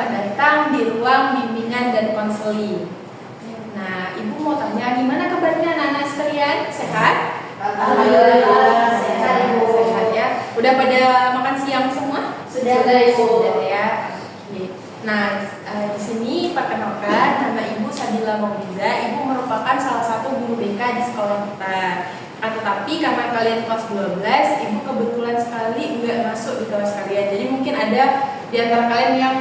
selamat datang di ruang bimbingan dan konseling. Nah, Ibu mau tanya gimana kabarnya anak-anak sekalian? Sehat? Alhamdulillah sehat Ibu. Sehat ya. Udah pada makan siang semua? Sudah Ibu. Sudah ya. Oke. Nah, di sini perkenalkan nama Ibu Sadila Mauliza. Ibu merupakan salah satu guru BK di sekolah kita. Tetapi karena kalian kelas 12, Ibu kebetulan sekali nggak masuk di kelas kalian. Jadi mungkin ada di antara kalian yang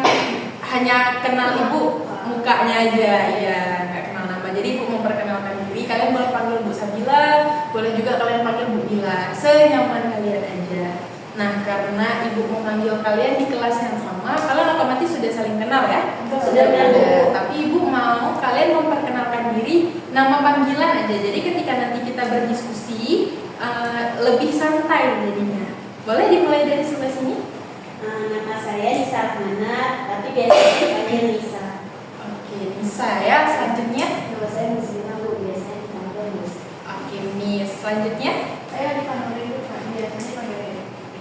hanya kenal Ibu mukanya aja, ya nggak kenal nama. Jadi Ibu memperkenalkan diri. Kalian boleh panggil Bu Sadila, boleh juga kalian panggil Bu Dila, senyaman kalian aja. Nah, karena Ibu memanggil kalian di kelas yang sama, kalian otomatis sudah saling kenal ya? Sudah kenal. Tapi Ibu mau kalian memperkenalkan diri nama panggilan aja. Jadi ketika nanti kita berdiskusi lebih santai jadinya. Boleh dimulai dari sebelah sini? Nama saya Nisa Rahmana, tapi biasanya dipanggil Nisa. Oke, Nisa ya. Selanjutnya? Nama saya Muslimah Bu, biasanya dipanggil Mus. Oke, Miss. Selanjutnya? Saya dipanggil Ibu, biasanya dipanggil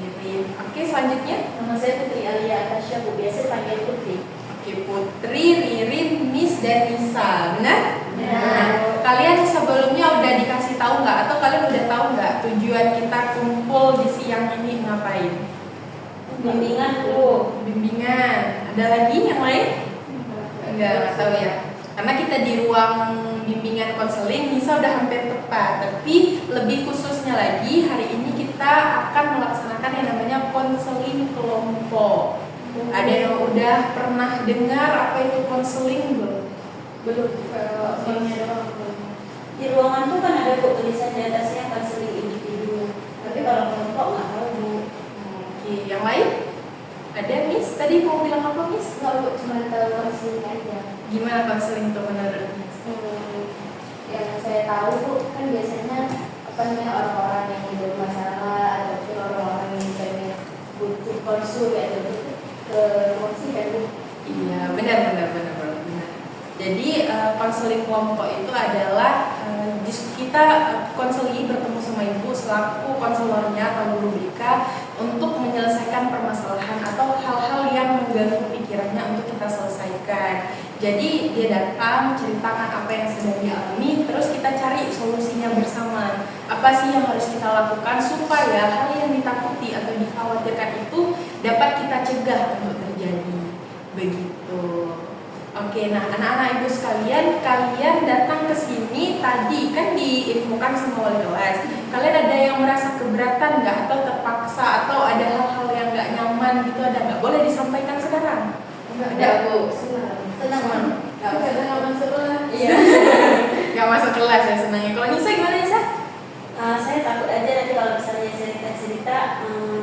Irin. Oke, selanjutnya? Nama saya Putri Alia Atasya Bu, biasa dipanggil Putri. Oke, Putri, Ririn, Miss, dan Nisa. Benar? Benar. Nah, kalian sebelumnya udah dikasih tahu nggak? Atau kalian udah tahu nggak tujuan kita kumpul di siang ini ngapain? Bimbingan Bu. Bimbingan. Ada lagi yang lain? Enggak tahu ya. Karena kita di ruang bimbingan konseling, Nisa udah hampir tepat. Tapi lebih khususnya lagi, hari ini kita akan melaksanakan yang namanya konseling kelompok. Ada yang udah pernah dengar apa itu konseling belum? belum soalnya doang. Di ruangan tuh kan ada Bu tulisan di atasnya konseling individu. Tapi kalau kelompok nggak tahu Bu. Oke, yang lain? Ada Miss? Tadi mau bilang apa Miss? Nggak Bu, cuma tahu konseling aja. Gimana konseling itu menurut Miss? Yang saya tahu Bu, kan biasanya apa namanya orang-orang yang bermasalah ataupun orang-orang yang pengen butuh konsul ya itu ke konsul kan Bu. Iya, benar. Jadi konseling kelompok itu adalah kita konseling bertemu sama Ibu selaku konselornya atau guru BK untuk menyelesaikan permasalahan atau hal-hal yang mengganggu pikirannya untuk kita selesaikan. Jadi dia datang ceritakan apa yang sedang dialami, terus kita cari solusinya bersama. Apa sih yang harus kita lakukan supaya hal yang ditakuti atau dikhawatirkan itu dapat kita cegah untuk terjadi. Begitu. Oke, nah anak-anak Ibu sekalian, kalian datang ke sini tadi kan diinfokan sama wali kelas. Kalian ada yang merasa keberatan nggak atau terpaksa atau ada hal-hal yang nggak nyaman gitu, ada nggak? Boleh disampaikan sekarang? Ada Bu. Senang. Nggak masuk kelas. Iya. Nggak masuk kelas ya senangnya. Kalau Nisa gimana Nisa? Saya takut aja nanti kalau misalnya cerita-cerita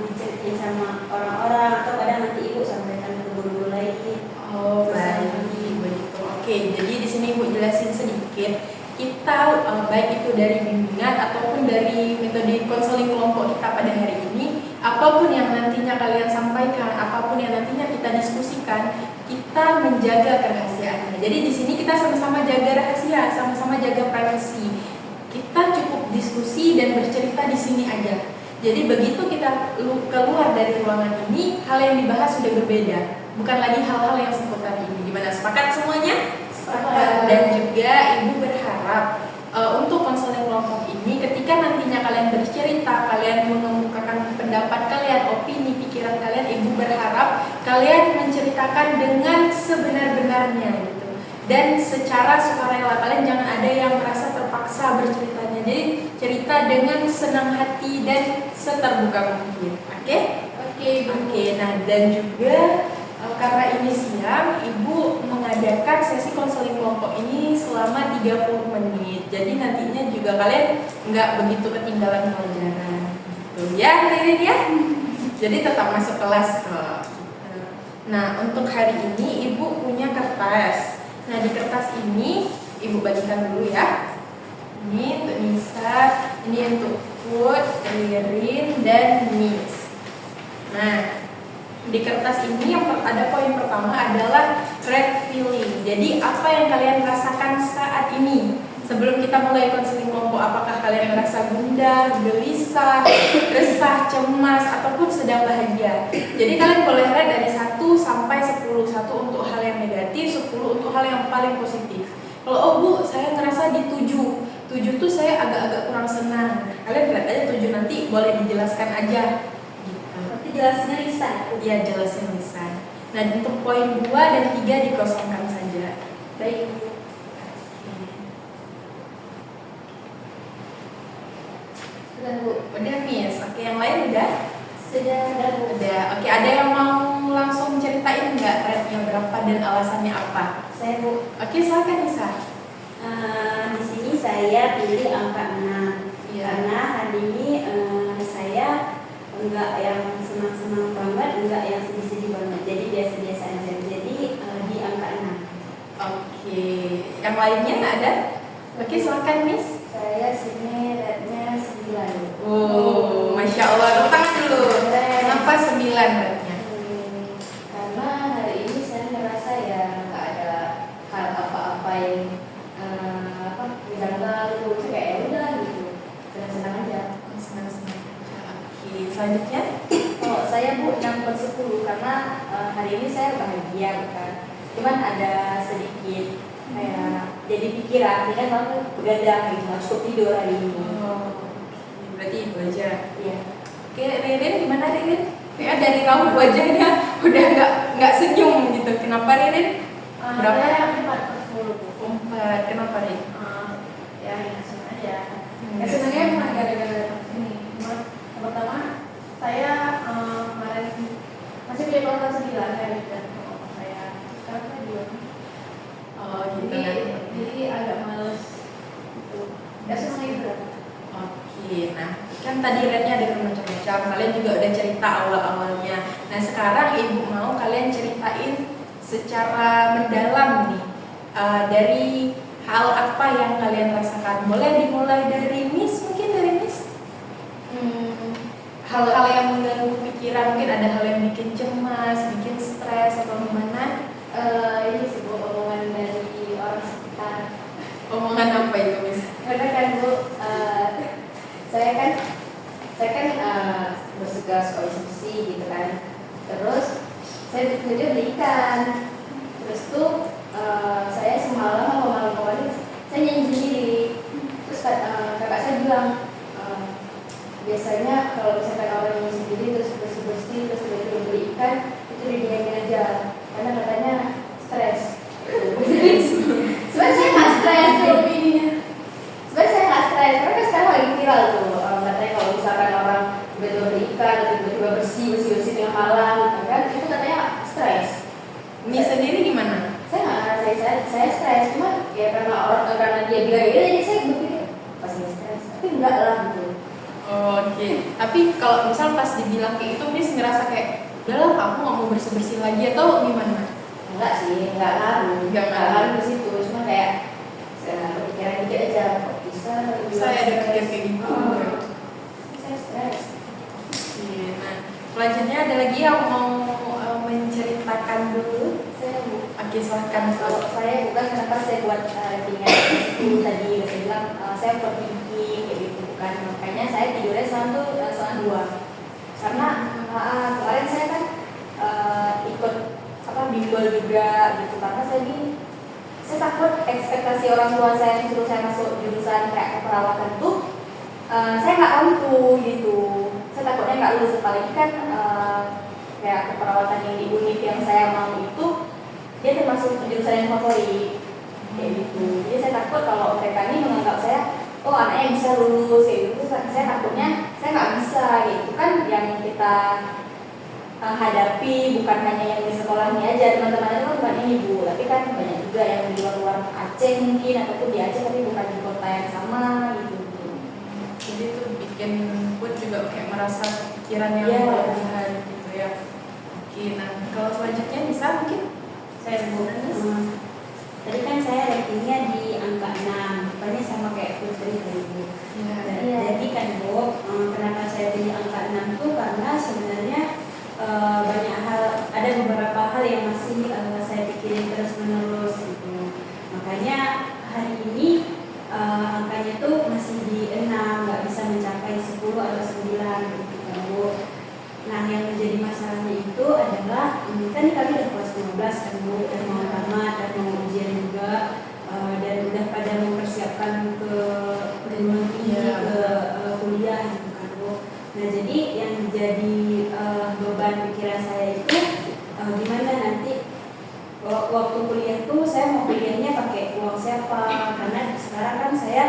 diceritain sama orang-orang atau kadang nanti Ibu sampaikan ke guru-guru lagi. Oh, baik. Begitu. Oke, jadi di sini Ibu jelasin sedikit. Kita baik itu dari bimbingan ataupun dari metode konseling kelompok kita pada hari ini, apapun yang nantinya kalian sampaikan, apapun yang nantinya kita diskusikan, kita menjaga kerahasiaannya. Jadi di sini kita sama-sama jaga rahasia, sama-sama jaga privasi. Kita cukup diskusi dan bercerita di sini aja. Jadi begitu kita keluar dari ruangan ini, hal yang dibahas sudah berbeda. Bukan lagi hal-hal yang seputar ini. Gimana? Sepakat semuanya? Sepakat. Dan juga Ibu berharap untuk konseling kelompok ini ketika nantinya kalian bercerita, kalian mengemukakan pendapat kalian, opini, pikiran kalian, Ibu berharap kalian menceritakan dengan sebenar-benarnya gitu. Dan secara sukarela, kalian jangan ada yang merasa terpaksa berceritanya. Jadi cerita dengan senang hati dan seterbuka mungkin. Oke? Oke. Nah, dan juga karena ini siang, Ibu mengadakan sesi konseling kelompok ini selama 30 menit. Jadi nantinya juga kalian nggak begitu ketinggalan pelajaran gitu ya, Ririn ya. Jadi tetap masuk kelas kok. Nah, untuk hari ini Ibu punya kertas. Nah, di kertas ini Ibu bagikan dulu ya. Ini untuk Nisa, ini untuk Put, Ririn, dan Miss. Nah, di kertas ini yang ada poin pertama adalah red feeling. Jadi apa yang kalian rasakan saat ini? Sebelum kita mulai konseling kelompok, apakah kalian merasa gundah, gelisah, resah, cemas, ataupun sedang bahagia? Jadi kalian boleh rate dari 1 sampai 10. 1 untuk hal paling positif. Kalau oh Bu, saya ngerasa di 7 tuh saya agak-agak kurang senang. Kalian lihat aja 7 nanti boleh dijelaskan aja. Gitu. Berarti jelasnya lisan. Iya, jelasin lisan. Nah, untuk poin 2 dan 3 dikosongkan saja. Baik. Sudah Bu. Udah Miss, oke yang lain udah? Sudah Bu. Udah. Oke, ada yang mau langsung ceritain nggak rate-nya berapa dan alasannya apa? Saya Bu, Oke, silakan Nisa. di sini saya pilih angka 6. Iya. Karena hari ini saya enggak yang senang-senang banget, enggak yang sedih-sedih banget. Jadi biasa-biasa aja. Jadi di angka 6. Oke, yang lainnya ada? Oke, silakan Miss. Saya sini rate-nya 9. Oh, Masya Allah, tepuk tangan dulu. Kenapa 9 rate-nya? Karena hari ini saya ngerasa ya nggak ada hal apa-apa yang menjanggal gitu. Saya kayak ya udah gitu, senang-senang aja. Senang-senang. Oke, selanjutnya? Kalau saya Bu 6/10 karena hari ini saya bahagia bukan. Cuman ada sedikit kayak jadi pikiran, ini kan aku begadang gitu, nggak cukup tidur hari ini. Oh, berarti itu aja. Iya. Oke, Ririn gimana Ririn? Kayak dari raut wajahnya udah nggak senyum gitu. Kenapa Ririn? Berapa? Saya 4/10 Bu. 4. Kenapa Rin? Ya langsung aja. Ya sebenarnya bukan gara-gara ini. Cuma pertama saya kemarin masih pilih kuota 9 saya dan saya sekarang saya 2. Oh, gitu kan. Jadi agak males gitu. Ya senang itu. Oke, nah kan tadi rate-nya ada macam-macam. Kalian juga udah cerita awal-awalnya. Nah sekarang Ibu mau kalian ceritain secara mendalam nih dari hal apa yang kalian rasakan. Boleh dimulai dari Miss, mungkin dari Miss. Hal-hal yang mengganggu pikiran, mungkin ada hal yang bikin cemas, bikin stres atau gimana? Ini sebuah omongan dari orang sekitar. Omongan apa itu Miss? Karena kan Bu, saya kan bertugas konsumsi gitu kan. Terus saya bekerja beli ikan. Terus tuh saya semalam atau malam kemarin saya nyanyi sendiri. Terus kakak saya bilang biasanya kalau misalkan orang nyanyi sendiri terus bersih-bersih terus tiba-tiba beli ikan itu dinyanyiin aja karena katanya stres. Sebenarnya saya nggak stres tuh. Sebenarnya saya nggak stres karena kan sekarang lagi viral tuh katanya kalau misalkan orang tiba-tiba beli ikan atau tiba-tiba bersih tengah malam kan itu katanya stres. Miss sendiri gimana? Saya nggak ngerasain saya stres, cuma ya karena dia bilang gitu jadi saya berpikir pasti stres, tapi enggak lah gitu. Oke, tapi kalau misal pas dibilang kayak itu Miss ngerasa kayak udahlah kamu nggak mau bersih-bersih lagi atau gimana? Enggak sih, enggak ngaruh ke situ, cuma kayak saya kepikiran dikit aja kok bisa Saya ada pikir kayak gitu. Saya stres. Oke, nah selanjutnya ada lagi yang mau menceritakan dulu. Saya Oke, silakan. kalau saya bukan kenapa saya buat tinggal itu tadi saya bilang saya overthinking kayak gitu bukan, makanya saya tidurnya selalu tuh setengah 2 karena kemarin saya kan ikut bimbel juga gitu karena saya takut ekspektasi orang tua saya yang suruh saya masuk jurusan kayak keperawatan tuh saya nggak mampu gitu, saya takutnya nggak lulus apalagi kan kayak keperawatan yang di univ yang saya mau itu dia termasuk jurusan yang favorit kayak gitu. Jadi saya takut kalau mereka ini menganggap saya oh anaknya bisa lulus kayak gitu, saya takutnya saya nggak bisa gitu kan. Yang kita hadapi bukan hanya yang di sekolahnya aja, teman-teman itu kan bukan ini Bu, tapi kan banyak juga yang di luar Aceh mungkin ataupun di Aceh tapi bukan di kota yang sama gitu. Jadi itu bikin pun juga kayak merasa pikiran yang Iya. berlebihan gitu ya. Oke, nah kalau selanjutnya bisa mungkin saya Bu Anis. Tadi kan saya ratingnya di angka 6, rupanya sama kayak Putri tadi Bu. Jadi kan Bu, kenapa saya pilih angka 6 tuh karena sebenarnya banyak hal, ada beberapa hal yang masih saya pikirin terus menerus gitu. Makanya hari ini angkanya tuh masih di 6, nggak bisa mencapai 10 atau 9 gitu kan Bu. Nah yang menjadi masalahnya itu adalah kan kami udah kelas 15 kan Bu, dan mau tamat dan mau ujian juga persiapan ke perguruan tinggi, ke kuliah gitu kan Bu. Nah jadi yang jadi beban pikiran saya itu gimana nanti waktu kuliah tuh saya mau kuliahnya pakai uang siapa, karena sekarang kan saya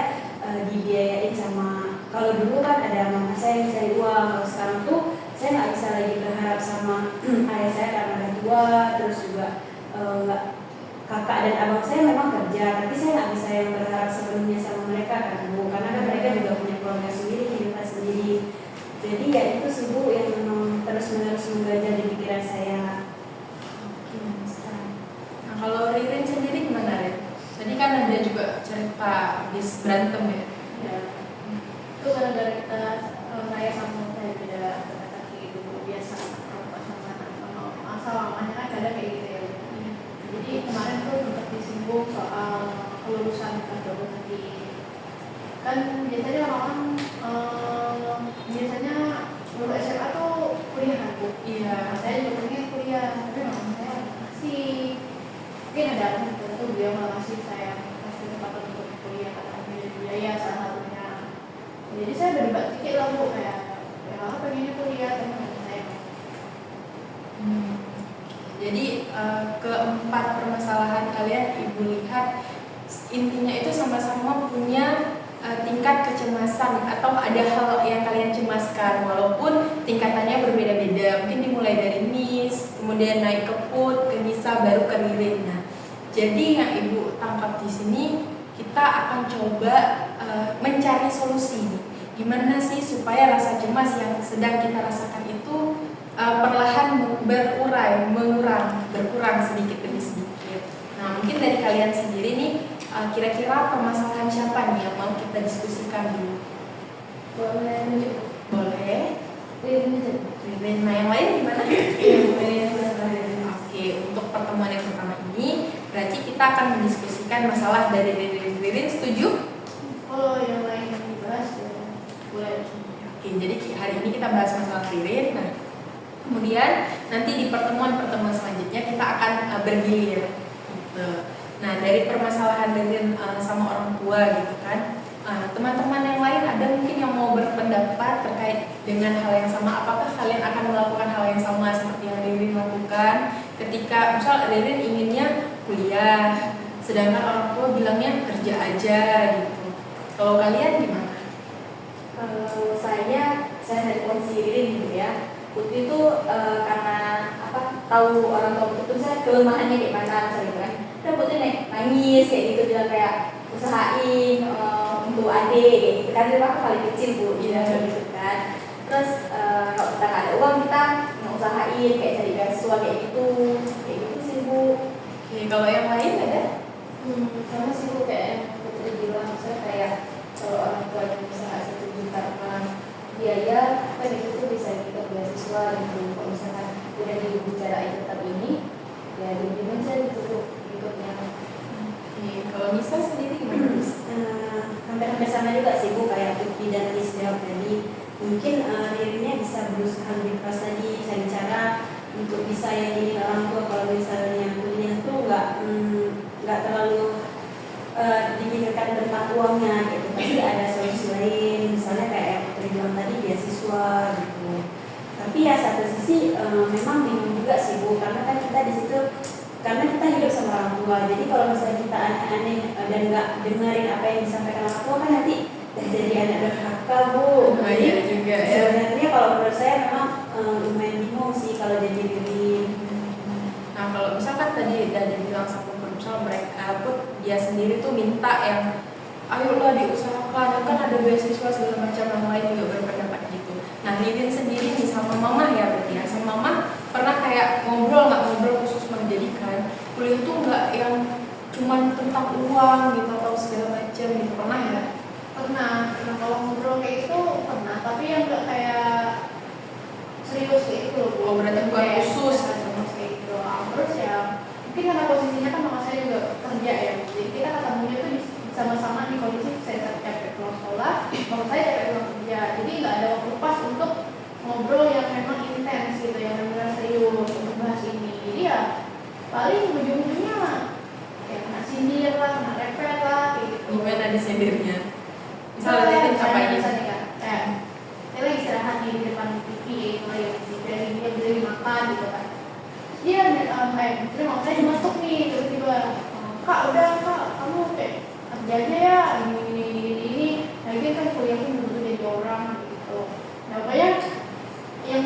dibiayain sama, kalau dulu kan ada mama saya yang cari uang, kalau sekarang tuh saya nggak bisa lagi berharap sama ayah saya karena udah tua, terus juga nggak kakak dan abang saya memang kerja, tapi saya nggak bisa yang berharap sepenuhnya sama mereka kan Bu, karena kan mereka juga punya keluarga sendiri, kehidupan sendiri. Jadi ya itu sih Bu yang memang terus-menerus mengganjal di pikiran saya. Nah kalau Ririn sendiri gimana Rin? Tadi kan ada juga cerita habis berantem ya? Ya, itu gara-gara kita saya sama saya beda kata gitu biasa perempuan sama asal mamanya kan ada kayak gitu ya. Jadi kemarin tuh sempat disinggung soal kelulusan kedua nanti. Kan biasanya orang biasanya lulus SMA tuh kuliah kan Bu? Iya. Nah, saya juga pengen kuliah, tapi mama saya masih mungkin ada alasan tertentu beliau malah kasih saya kasih kesempatan untuk kuliah karena biaya salah satunya. Jadi saya berdebat sedikit lah Bu, kayak ya pengennya kuliah tapi mama saya. Jadi keempat permasalahan kalian Ibu lihat intinya itu sama-sama punya tingkat kecemasan atau ada hal yang kalian cemaskan walaupun tingkatannya berbeda-beda. Mungkin dimulai dari Miss, kemudian naik ke Put, ke Nisa, baru ke Ririn. Nah, jadi yang Ibu tangkap di sini kita akan coba mencari solusi. Gimana sih supaya rasa cemas yang sedang kita rasakan itu perlahan berkurang sedikit demi sedikit. Nah, mungkin dari kalian sendiri nih, kira-kira permasalahan siapa nih yang mau kita diskusikan dulu? Boleh tunjuk? Boleh. Ririn, nah yang lain gimana? Oke, untuk pertemuan yang pertama ini, berarti kita akan mendiskusikan masalah dari Ririn, setuju? Kalau yang lain yang dibahas ya boleh. Oke, jadi hari ini kita bahas masalah Ririn. Nah, kemudian nanti di pertemuan-pertemuan selanjutnya kita akan bergilir gitu. Nah, dari permasalahan Ririn sama orang tua gitu kan, teman-teman yang lain ada mungkin yang mau berpendapat terkait dengan hal yang sama. Apakah kalian akan melakukan hal yang sama seperti yang Ririn lakukan ketika misal Ririn inginnya kuliah, sedangkan orang tua bilangnya kerja aja gitu. Kalau kalian gimana? Kalau saya dari posisi Ririn gitu ya. Putri itu karena tahu orang tua Putri itu misalnya kelemahannya kayak mana misalnya kan. Udah Putri nangis kayak gitu, bilang kayak usahain untuk adik kayak gitu kan, dia aku paling kecil Bu, bilang kayak gitu kan. Terus kalau kita nggak ada uang kita usahain kayak cari beasiswa kayak gitu sih Bu. Oke, kalau yang lain ada? Sama sih Bu, kayak yang Putri bilang, saya kayak kalau orang tua yang usaha setuju karena biaya kan itu tuh bisa kita beasiswa gitu. Kalau misalkan udah dibicarain tetap ini ya diberikan saja gitu ikutnya. Kalau Nisa sendiri gimana? Hampir sama juga sih Bu, kayak Putri dan Miss jawab tadi. Mungkin Ririnnya bisa berusaha lebih keras lagi, cari cara untuk bisa yang jadi orang tua. Kalau misalnya kuliah tuh nggak terlalu dipikirkan tentang uangnya gitu, pasti ada solusi lain, misalnya kayak yang Putri bilang tadi beasiswa gitu. Tapi ya satu sisi memang bingung juga sih Bu, karena kan kita di situ karena kita hidup sama orang tua, jadi kalau misalnya kita aneh-aneh dan nggak dengerin apa yang disampaikan orang tua kan nanti jadi anak durhaka Bu. Jadi juga ya. sebenarnya kalau menurut saya memang lumayan bingung sih kalau jadi diri. Nah, kalau misalkan tadi udah dibilang sama misal mereka dia sendiri tuh minta yang ayolah diusahakan, kan ada beasiswa segala macam, yang lain juga berpendapat gitu. Nah, Ririn sendiri nih sama mama ya berarti ya, sama mama pernah kayak ngobrol khusus menjadikan kuliah tuh nggak yang cuman tentang uang gitu atau segala macam gitu, pernah ya? Pernah kalau ngobrol kayak itu pernah, tapi yang nggak kayak serius kayak itu loh Bu. Oh, berarti bukan Kayak khusus kayak gitu. Terus ya mungkin karena posisinya kan mama saya juga kerja ya, jadi kita ketemunya tuh sama-sama di kondisi saya capek pulang sekolah, mama saya capek pulang kerja, jadi nggak ada waktu pas untuk ngobrol yang memang intens gitu, yang benar-benar serius untuk bahas ini. Jadi ya paling ujung-ujungnya ya kena sindir lah, kena repet lah kayak gitu. gimana di sini sendirinya. Misalnya dia apa ini? Misalnya kan, saya lagi istirahat di depan TV, dia beli makan gitu kan. Dia terus mau saya masuk nih tiba-tiba, kak udah kak kamu kayak kerja aja ya ini. Lagi kan kuliahnya butuh jadi orang gitu. Nah pokoknya yang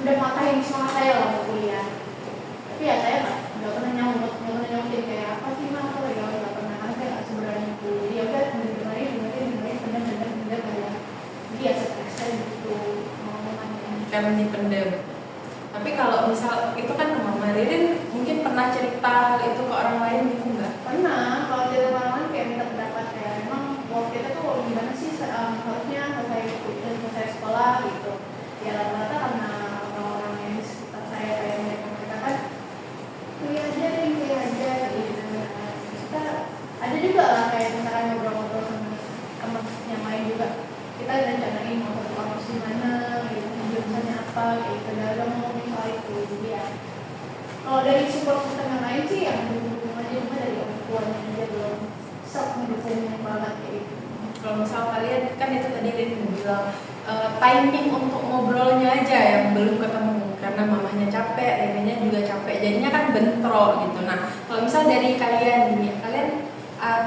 udah matahin semangat saya lah untuk kuliah. Tapi ya saya nggak pernah nyamuk kayak apa sih mah aku lagi nggak pernah, karena saya nggak sebenarnya itu. Dia udah dengerin bener kayak dia stres gitu ngomongannya. Karena dipendam. Tapi kalau misal itu kan ke Mama Ririn mungkin pernah cerita hal itu ke orang lain gitu nggak? Pernah, kalau cerita orang kayak minta pendapat kayak emang waktu kita tuh gimana sih harusnya selesai sekolah gitu. Ya rata-rata karena orang-orang yang di sekitar saya kayak mereka kan kuliah aja gitu. Kita ada juga lah kayak misalkan ngobrol-ngobrol sama teman yang lain juga. Kita rencanain mau ke kampus di mana, gitu, jurusannya apa, kayak gitu. Udah ngomongin soal itu. Jadi ya, kalau dari support system yang lain sih yang dukung aja cuma dari orang tuanya aja belum mendukung banget kayak gitu. Kalau misal kalian kan itu tadi Rin bilang timing untuk ngobrolnya aja yang belum ketemu karena mamanya capek, neneknya juga capek, jadinya kan bentrok gitu. Nah kalau misal dari kalian ini, kalian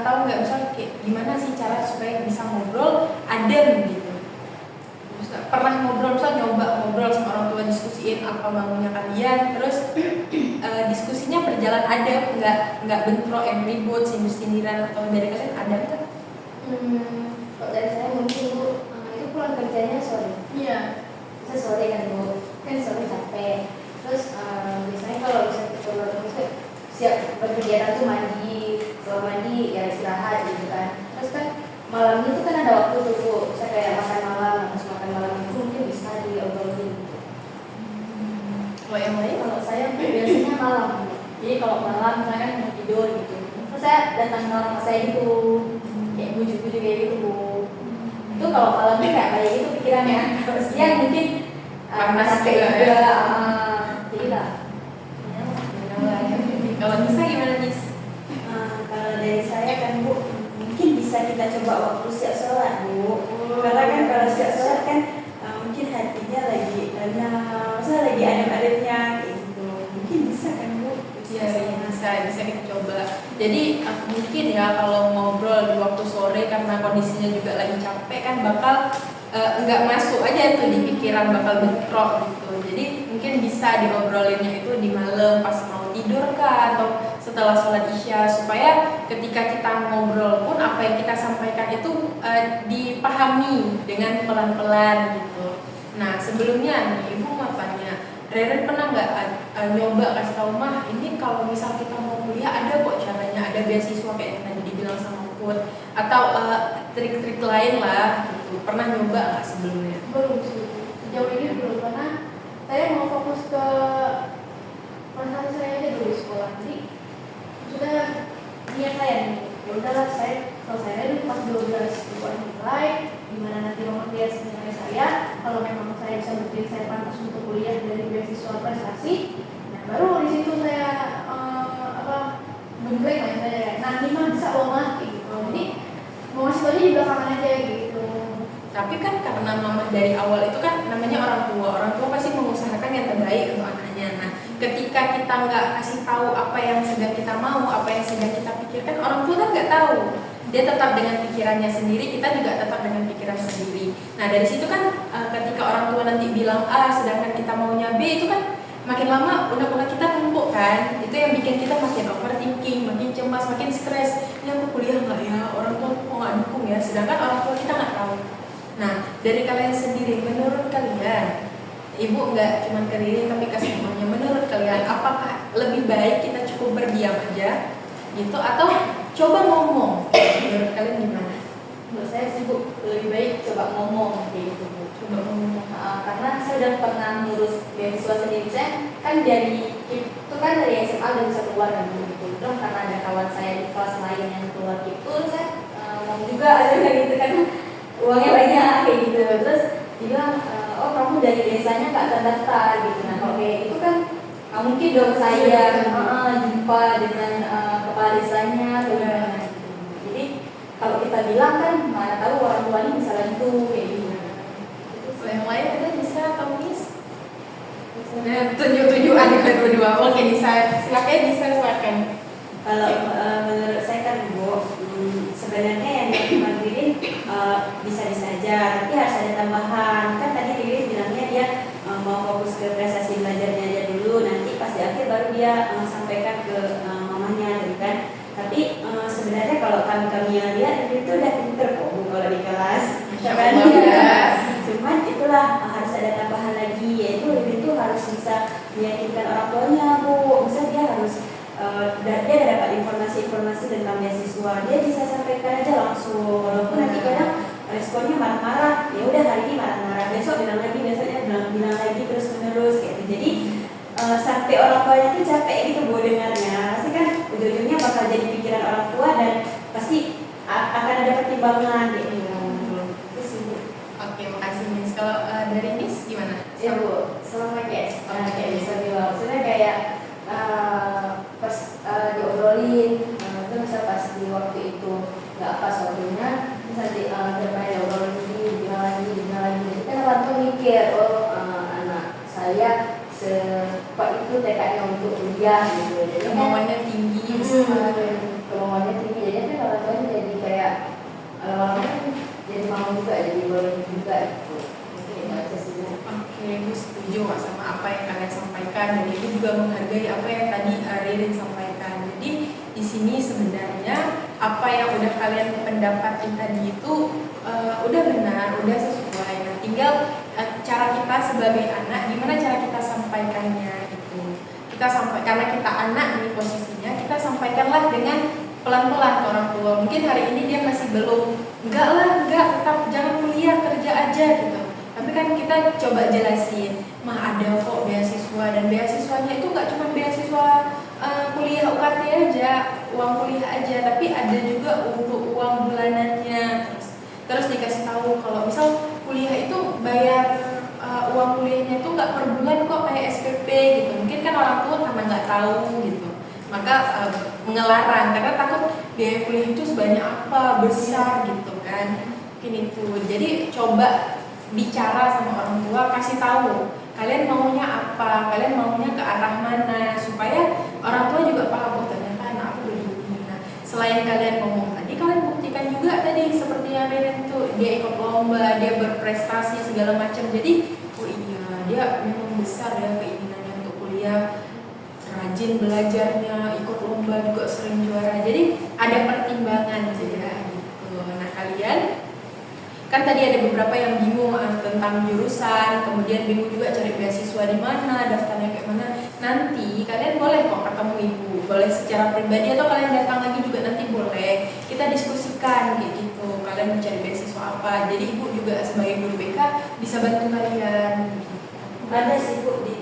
tahu nggak misal gimana sih cara supaya bisa ngobrol adem gitu? Pernah ngobrol, misal nyoba ngobrol sama orang tua, diskusiin apa maunya kalian, terus diskusinya berjalan adem, nggak bentrok yang ribut, sindir-sindiran, atau dari kalian ada nggak? Kalau dari saya mungkin Bu, itu pulang kerjanya sore. Iya. Bisa sore kan Bu, kan sore capek. Terus biasanya kalau bisa keluar siap berkegiatan tuh mandi, kalau mandi ya istirahat gitu kan. Terus kan malam itu kan ada waktu tuh Bu, saya kayak makan malam, harus makan malam itu mungkin bisa diobrolin gitu. Kalau yang lain? Kalau saya biasanya malam, jadi kalau malam saya kan mau tidur gitu, terus saya datang ke orang saya gitu, kayak bujuk-bujuk kayak gitu Bu. Itu kalau malamnya kayak gitu pikirannya. Kalau siang mungkin panas capek juga juga, ya. jadi lah. Kalau Nisa gimana Nis? Kalau dari saya kan Bu, mungkin bisa kita coba waktu siap sholat Bu. Karena kan kalau siap sholat kan mungkin hatinya lagi masa lagi adem-ademnya gitu. Mungkin bisa kan Bu? Iya, bisa kita coba. Jadi mungkin ya kalau ngobrol di waktu sore karena kondisinya juga lagi capek kan bakal nggak masuk aja tuh di pikiran, bakal bentrok gitu. Jadi mungkin bisa diobrolinnya itu di malam pas mau tidur kah atau setelah sholat isya, supaya ketika kita ngobrol pun apa yang kita sampaikan itu dipahami dengan pelan-pelan gitu. Nah sebelumnya nih Ibu mau tanya, Reren pernah nggak nyoba kasih tahu mah ini kalau misal kita mau kuliah ada kok caranya, ada beasiswa kayak yang tadi dibilang sama Put, atau trik-trik lain lah gitu. Pernah nyoba nggak sebelumnya? Belum sih, sejauh ini belum, karena saya mau fokus ke prestasi saya aja dulu di sekolah. Jadi sudah niat saya nih, ya udahlah saya selesai dulu pas 12 buat nilai, gimana nanti mama lihat nilai saya, kalau memang saya bisa buktiin saya pantas untuk kuliah dari beasiswa prestasi, nah baru di situ saya gembleng lah saya, nanti mah bisa loh mah gitu. Jadi mau ngasih tau aja di belakangan aja gitu. Tapi kan karena mama dari awal itu kan namanya orang tua pasti mengusahakan yang terbaik untuk anaknya. Nah, ketika kita nggak kasih tahu apa yang sedang kita mau, apa yang sedang kita pikirkan, orang tua kan nggak tahu. Dia tetap dengan pikirannya sendiri, kita juga tetap dengan pikiran sendiri. Nah, dari situ kan ketika orang tua nanti bilang A, sedangkan kita maunya B, itu kan makin lama unek-unek kita numpuk kan. Itu yang bikin kita makin overthinking, makin cemas, makin stres. Ini aku kuliah nggak ya? Orang tua kok nggak dukung ya? Sedangkan orang tua kita nggak tahu. Nah, dari kalian sendiri, menurut kalian, Ibu nggak cuma ke Ririn tapi ke semuanya, menurut kalian apakah lebih baik kita cukup berdiam aja gitu atau coba ngomong? Menurut kalian gimana? Menurut saya sih Bu, lebih baik coba ngomong kayak gitu Bu. Coba ngomong. Karena saya udah pernah ngurus beasiswa sendiri, saya kan dari itu kan dari SMA udah bisa keluar kan gitu. Terus karena ada kawan saya di kelas lain yang keluar gitu, saya ngomong juga kayak gitu kan, uangnya banyak kayak gitu. Terus dia bilang, oh kamu dari desanya nggak terdaftar gitu. Nah kalau kayak itu kan nggak mungkin dong saya jumpa dengan kepala desanya atau gimana gitu. Jadi kalau kita bilang kan mana tahu orang tuanya bisa bantu kayak gitu. Yang lain ada bisa atau Miss? Nah, tunjuk-tunjukan kita berdua. Oke, silakan. Kalau menurut saya kan Bu, sebenarnya yang dimandirin bisa-bisa aja, tapi harus ada tambahan. Kan tadi Riri bilangnya dia mau fokus ke prestasi belajarnya dia dulu, nanti pas di akhir baru dia sampaikan ke mamanya gitu kan. Tapi sebenarnya kalau kami yang lihat Riri itu udah pinter kok Bu kalau di kelas. Kan? Cuman itulah harus ada tambahan lagi, yaitu Riri itu harus bisa meyakinkan orang tuanya Bu. Bisa dia harus dia dapat informasi tentang beasiswa, dia bisa sampaikan aja langsung, walaupun nanti kadang responnya marah-marah, ya udah hari ini marah-marah, besok bilang lagi, besoknya bilang lagi terus menerus gitu. Jadi sampai orang tuanya itu capek gitu Bu dengarnya, pasti kan ujung-ujungnya bakal jadi pikiran orang tua dan pasti akan ada pertimbangan gitu. Oke, makasih Miss. Kalau dari Miss gimana? Ya Bu, selama kayak bisa bilang, maksudnya kayak pas diobrolin, itu bisa pas di waktu itu nggak pas waktunya, bisa daripada diobrolin bilang lagi, jadi kan orang tuh mikir, anak saya sekuat itu tekadnya untuk kuliah gitu, jadi Kemauannya tinggi, kemauannya tinggi, jadi kan orang tuanya jadi kayak jadi mau juga, jadi boleh juga gitu. Oke, gue setuju Kak sama apa yang kalian sampaikan, dan itu juga menghargai apa yang tadi Ririn sampaikan. Jadi di sini sebenarnya apa yang udah kalian pendapatin tadi itu udah benar, udah sesuai. Nah, tinggal cara kita sebagai anak, gimana cara kita sampaikannya itu. Karena kita anak nih posisinya, kita sampaikanlah dengan pelan-pelan ke orang tua. Mungkin hari ini dia masih belum, enggak, tetap jangan kuliah, kerja aja gitu. Tapi kan kita coba jelasin, mah ada kok beasiswa, dan beasiswanya itu nggak cuma beasiswa kuliah UKT aja, uang kuliah aja, tapi ada juga untuk uang bulanannya. Terus dikasih tahu kalau misal kuliah itu bayar uang kuliahnya itu nggak per bulan kok kayak SPP gitu. Mungkin kan orang tua karena nggak tahu gitu, maka mengelarang karena takut biaya kuliah itu sebanyak apa, besar gitu kan. Mungkin itu. Jadi coba bicara sama orang tua, kasih tahu kalian maunya apa, kalian maunya ke arah mana, supaya orang tua juga paham, oh ternyata anak aku begini. Nah, selain kalian ngomong tadi, kalian buktikan juga tadi seperti yang Ririn tuh, dia ikut lomba, dia berprestasi segala macam. Jadi oh iya, dia memang besar ya keinginannya untuk kuliah, rajin belajarnya, ikut lomba juga sering juara. Jadi ada pertimbangan ya gitu. Nah, kalian kan tadi ada beberapa yang bingung tentang jurusan, kemudian bingung juga cari beasiswa di mana, daftarnya kayak mana. Nanti kalian boleh kok ketemu ibu, boleh secara pribadi atau kalian datang lagi juga nanti boleh. Kita diskusikan kayak gitu. Kalian mencari beasiswa apa? Jadi ibu juga sebagai guru BK bisa bantu kalian. Ada sih Bu di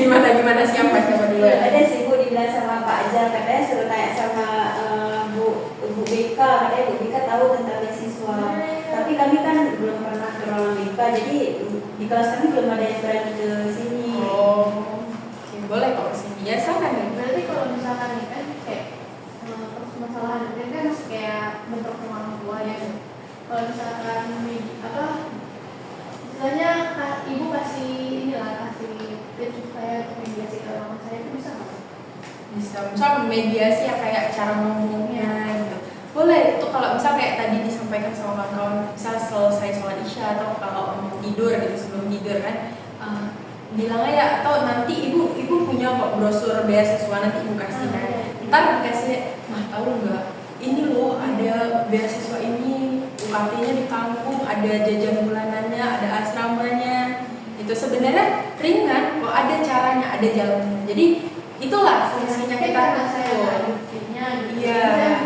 gimana siapa dulu? Ada sih Bu dibilang sama Pak Ajal, katanya suruh tanya sama Bu BK, katanya Bu BK tahu tentang beasiswa. Tapi kami kan belum pernah ke ruangan BK, jadi di kelas kami belum ada yang berani ke sini. Oh, oke, boleh kok ke sini. Ya, silakan nih. Berarti kalau misalkan nih kan kayak permasalahan ini kan kayak bentuk orang tua ya. Kalau misalkan istilahnya ibu kasih tips supaya mediasi ke orang saya itu bisa nggak? Bisa, misal mediasi yang kayak cara ngomongnya gitu. Boleh, itu kalau misal kayak tadi disampaikan sama kawan-kawan, misal selesai sholat isya atau kalau mau tidur gitu, sebelum tidur kan, bilang aja, atau nanti ibu punya kok brosur beasiswa, nanti ibu kasih kan. Ntar dikasih, mah tahu nggak, ini loh ada beasiswa ini, UKT-nya ditanggung, ada jajan bulanannya, ada asramanya. Itu sebenarnya ringan, kok ada caranya, ada jalannya. Jadi itulah fungsinya kita. Saya buktinya, iya.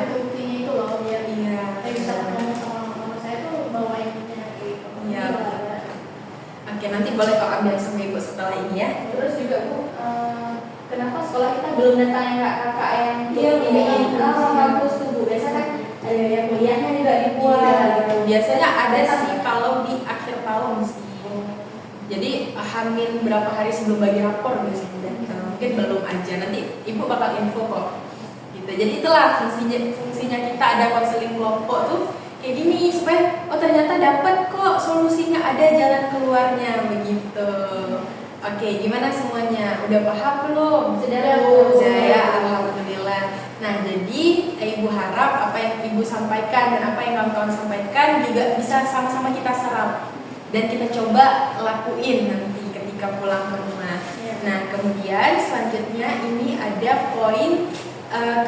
Buktinya itu loh, biar Iya. saya bisa ketemu sama saya tuh bawainnya gitu. Iya. Oke, nanti boleh kok ambil sama ibu setelah ini ya. Terus juga Bu, kenapa sekolah kita belum datangin kakak yang Iya, bagus tuh Bu. Biasa kan ada yang kuliahnya juga dibuat. Gitu. Biasanya ada sih kalau di akhir tahun sih. Jadi hamil berapa hari sebelum bagi rapor biasanya, mungkin belum aja. Nanti ibu bakal info kok. Gitu. Jadi itulah fungsinya kita ada konseling kelompok tuh. kayak gini supaya oh ternyata dapat kok solusinya, ada jalan keluarnya begitu. Oke, gimana semuanya? Udah paham belum? Sudah ya, alhamdulillah. Nah, jadi Ibu harap apa yang Ibu sampaikan dan apa yang kawan-kawan sampaikan juga bisa sama-sama kita serap dan kita coba lakuin nanti ketika pulang ke rumah. Nah, kemudian selanjutnya ini ada poin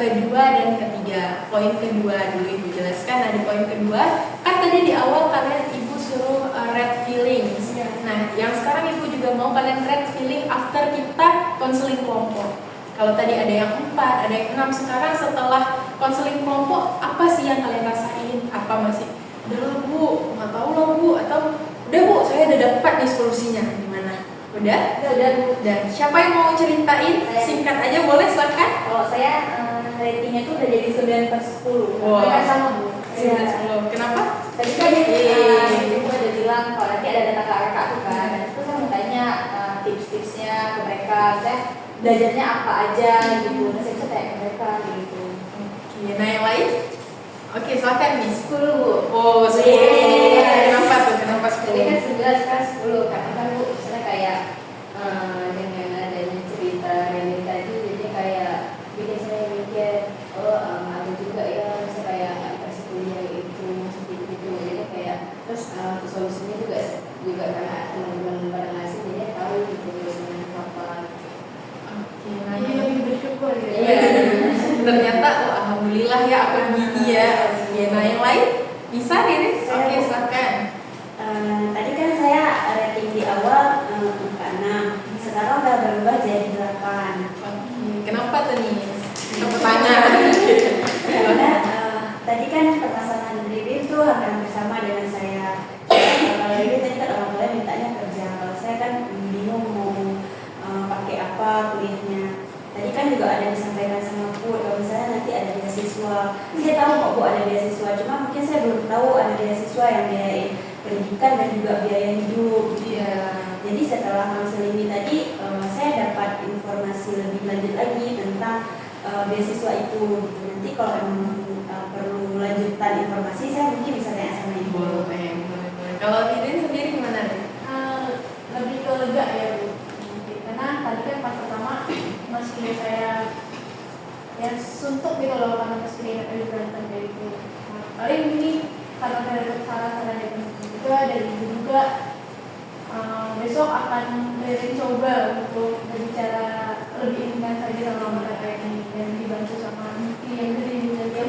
kedua dan ketiga. Poin kedua dulu Ibu jelaskan. Ada poin kedua, kan tadi di awal kalian Ibu suruh red feelings. Nah, yang sekarang Ibu juga mau kalian red feeling after kita konseling kelompok. Kalau tadi ada yang 4, ada yang 6, sekarang setelah konseling kelompok, apa sih yang kalian rasain? Apa masih, udah lah Bu, nggak tahu lah Bu, atau udah Bu, saya udah dapat nih solusinya, gimana? Udah Bu. Dan siapa yang mau ceritain? Singkat aja boleh, silakan. Kalau saya ratingnya tuh udah jadi 9/10. Wow. Kan sama Bu. 9/10. Kenapa? Tadi kan Ibu udah bilang kalau nanti ada data kakak tuh kan, dan itu saya mau tanya tips-tipsnya ke mereka, saya belajarnya apa aja gitu, nah saya bisa tanya ke mereka gitu. Oke, nah yang lain? Oke, silakan nih. 10 Bu. Oh, 10. Kenapa tuh? Kenapa Tadi kan 10? 11 kan 10, karena kan Bu misalnya kayak dengan adanya cerita Reni tadi, jadi kayak bikin saya mikir, ada juga ya, misalnya kayak aplikasi kuliah itu seperti itu, jadi kayak terus solusinya juga karena teman-teman pada ngasih, jadi tahu gitu solusinya apa. Oke, nah Jadi lebih bersyukur ya. iya. Ternyata, oh, alhamdulillah ya aku gini ya. Oke, nah yang lain bisa Riris? Oke, silakan. Tadi kan saya rating di awal angka 6, sekarang udah berubah jadi 8. Oke, kenapa tuh nih? Tepuk tangan. Karena tadi kan permasalahan Ririn itu hampir sama dengan saya. Kalau Ririn tadi kan orang tua mintanya kerja, kalau saya kan bingung mau pakai apa kuliahnya. Tadi kan juga ada disampaikan sama Bu, kalau misalnya nanti ada beasiswa. Saya tahu kok Bu ada beasiswa, cuma mungkin saya belum tahu ada beasiswa yang biayain pendidikan dan juga biaya hidup. Iya. Jadi setelah konseling ini tadi, saya dapat informasi lebih lanjut lagi tentang beasiswa itu. Nanti kalau memang perlu lanjutan informasi, saya mungkin bisa tanya sama Ibu. Boleh. Kalau Ririn sendiri gimana? Lebih ke lega ya Bu. Karena tadi kan pas pertama meski saya ya suntuk gitu loh karena meski ada berantem kayak gitu. Nah, paling ini karena saya dapat saran dari Ibu juga dari Ibu juga, besok akan Ririn coba untuk berbicara lebih intens lagi sama mereka ini dan dibantu sama Miki yang gede.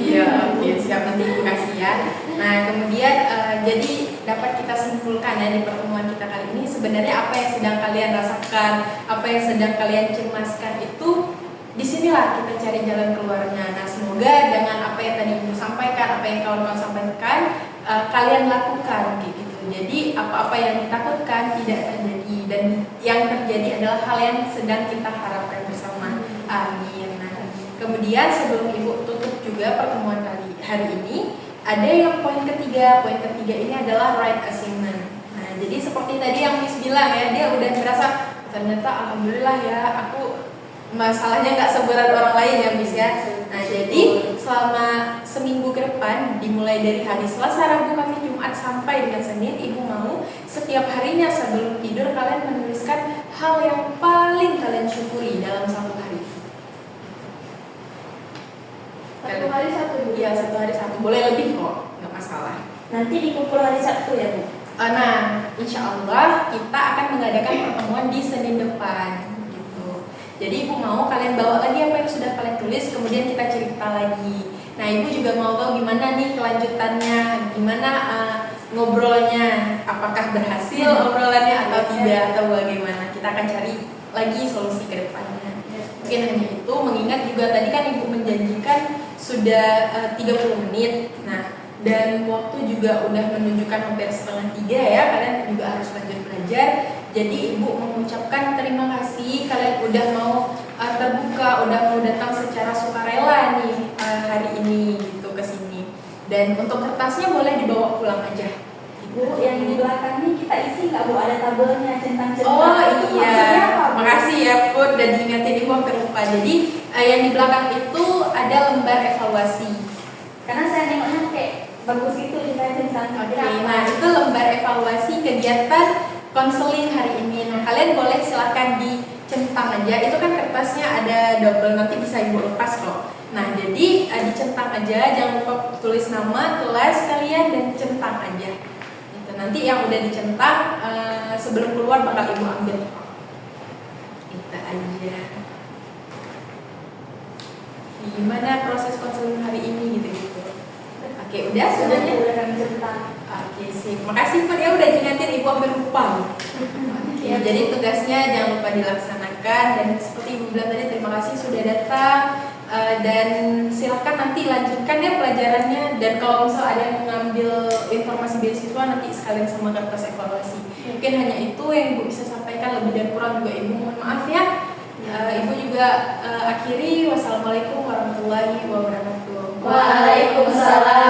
Iya, oke, siap, nanti Ibu kasih ya. Nah, kemudian jadi dapat kita simpulkan ya di pertemuan kita kali ini, sebenarnya apa yang sedang kalian rasakan, apa yang sedang kalian cemaskan itu, disinilah kita cari jalan keluarnya. Nah, semoga dengan apa yang tadi Ibu sampaikan, apa yang kawan-kawan sampaikan, kalian lakukan gitu. Jadi apa-apa yang ditakutkan tidak terjadi, dan yang terjadi adalah hal yang sedang kita harapkan bersama. Amin. Nah, kemudian sebelum Ibu tutup juga pertemuan hari ini, ada yang poin ketiga. Poin ketiga ini adalah right assignment. Nah, jadi seperti tadi yang Miss bilang ya, dia udah merasa ternyata alhamdulillah ya, aku masalahnya nggak seberat orang lain ya Miss ya. Nah, jadi selama seminggu ke depan, dimulai dari hari Selasa, Rabu, Kamis, Jumat sampai dengan Senin, Ibu mau setiap harinya sebelum tidur kalian menuliskan hal yang paling kalian syukuri dalam satu hari. Satu hari satu Bu. Iya, satu hari satu. Boleh lebih kok, nggak masalah. Nanti dikumpul hari Sabtu ya Bu? Nah, insya Allah kita akan mengadakan pertemuan di Senin depan gitu. Jadi Ibu mau kalian bawa lagi apa yang sudah kalian tulis, kemudian kita cerita lagi. Nah, Ibu juga mau tahu gimana nih kelanjutannya, gimana ngobrolnya, apakah berhasil obrolannya atau tidak, atau bagaimana. Kita akan cari lagi solusi ke depannya. Mungkin hanya itu, mengingat juga tadi kan Ibu menjanjikan sudah 30 menit. Nah, dan waktu juga udah menunjukkan hampir setengah 3 ya, kalian juga harus lanjut belajar. Jadi Ibu mengucapkan terima kasih kalian udah mau terbuka, udah mau datang secara sukarela nih hari ini gitu ke sini. Dan untuk kertasnya boleh dibawa pulang aja. Bu, yang di belakang ini kita isi nggak Bu? Ada tabelnya, centang-centang. Oh Itu iya, maksudnya apa, Bu? makasih ya Put, dan diingatin Ibu hampir lupa. Jadi yang di belakang itu ada lembar evaluasi. Karena saya nengoknya kayak bagus itu ceritanya tentang Oke, apa. nah itu lembar evaluasi kegiatan konseling hari ini. Nah, kalian boleh silakan dicentang aja. Itu kan kertasnya ada double, nanti bisa ibu lepas kok. Nah, jadi dicentang aja, jangan lupa tulis nama, kelas kalian dan centang aja. Gitu. Nanti yang udah dicentang sebelum keluar bakal ibu ambil. Itu aja. Gimana proses konseling hari ini gitu-gitu. Oke, udah semuanya. Udah kami cerita. Oke, sip. Makasih Put ya udah diingatin, ibu hampir lupa. Oke, jadi tugasnya jangan lupa dilaksanakan dan seperti ibu bilang tadi terima kasih sudah datang. Dan silakan nanti lanjutkan ya pelajarannya, dan kalau misal ada yang mengambil informasi beasiswa nanti sekalian sama kertas evaluasi. Mungkin hanya itu yang ibu bisa sampaikan, lebih dan kurang juga ibu mohon maaf ya. Ibu juga akhiri, wassalamualaikum warahmatullahi wabarakatuh. Waalaikumsalam